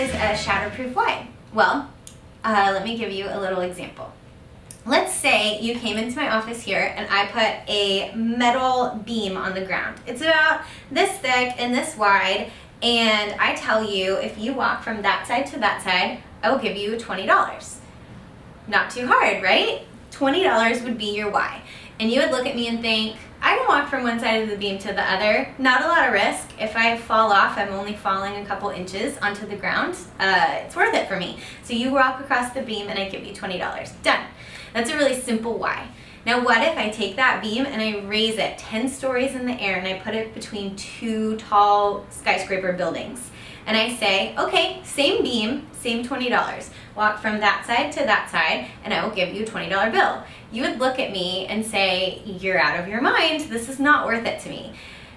is a shatterproof why? Well, let me give you a little example. Let's say you came into my office here and I put a metal beam on the ground. It's about this thick and this wide, and I tell you if you walk from that side to that side, I will give you $20. Not too hard, right? $20 would be your why. And you would look at me and think, I can walk from one side of the beam to the other, not a lot of risk. If I fall off, I'm only falling a couple inches onto the ground. It's worth it for me. So you walk across the beam and I give you $20. Done. That's a really simple why. Now what if I take that beam and I raise it 10 stories in the air and I put it between two tall skyscraper buildings? And I say, okay, same beam, same $20. Walk from that side to that side and I will give you a $20 bill. You would look at me and say, you're out of your mind, this is not worth it to me.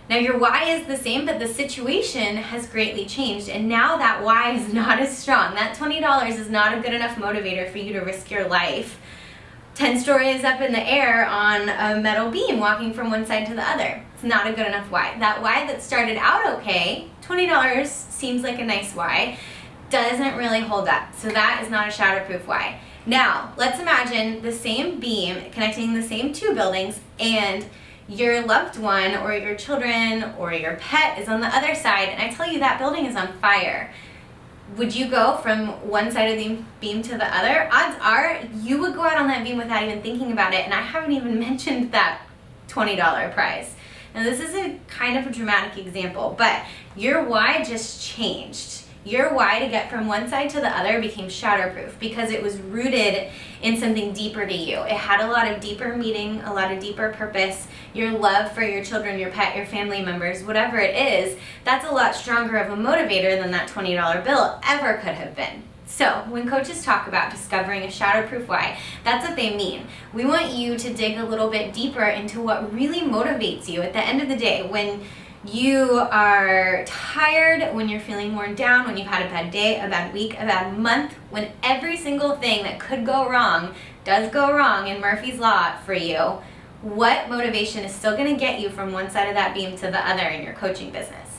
Now your why is the same, but the situation has greatly changed, and now that why is not as strong. That $20 is not a good enough motivator for you to risk your life 10 stories up in the air on a metal beam walking from one side to the other. It's not a good enough why. That why that started out okay, $20 seems like a nice why, doesn't really hold up. So that is not a shatterproof why. Now, let's imagine the same beam connecting the same two buildings, and your loved one or your children or your pet is on the other side, and I tell you that building is on fire. Would you go from one side of the beam to the other? Odds are you would go out on that beam without even thinking about it, and I haven't even mentioned that $20 prize. Now this is a kind of a dramatic example, but your why just changed. Your why to get from one side to the other became shatterproof because it was rooted in something deeper to you. It had a lot of deeper meaning, a lot of deeper purpose. Your love for your children, your pet, your family members, whatever it is, that's a lot stronger of a motivator than that $20 bill ever could have been. So when coaches talk about discovering a shatterproof why, that's what they mean. We want you to dig a little bit deeper into what really motivates you. At the end of the day, when you are tired, when you're feeling worn down, when you've had a bad day, a bad week, a bad month, when every single thing that could go wrong does go wrong in Murphy's Law for you, what motivation is still going to get you from one side of that beam to the other in your coaching business?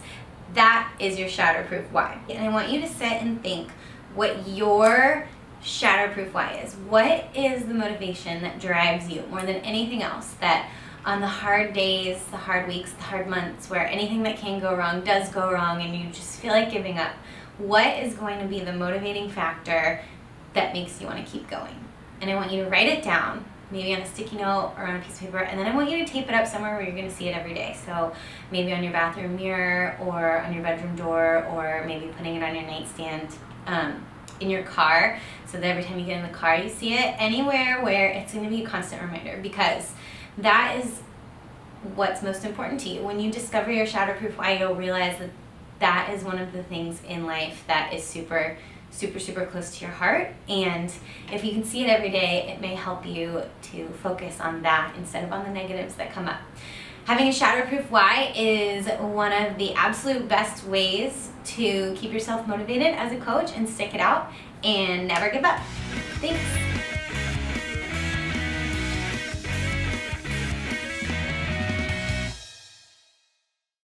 That is your shatterproof why. And I want you to sit and think what your shatterproof why is. What is the motivation that drives you more than anything else, that on the hard days, the hard weeks, the hard months, where anything that can go wrong does go wrong and you just feel like giving up, what is going to be the motivating factor that makes you want to keep going? And I want you to write it down, maybe on a sticky note or on a piece of paper, and then I want you to tape it up somewhere where you're going to see it every day. So maybe on your bathroom mirror or on your bedroom door, or maybe putting it on your nightstand in your car, so that every time you get in the car you see it. Anywhere where it's going to be a constant reminder, because that is what's most important to you. When you discover your shatterproof why, you'll realize that that is one of the things in life that is super, super, super close to your heart. And if you can see it every day, it may help you to focus on that instead of on the negatives that come up. Having a shatterproof why is one of the absolute best ways to keep yourself motivated as a coach and stick it out and never give up. Thanks.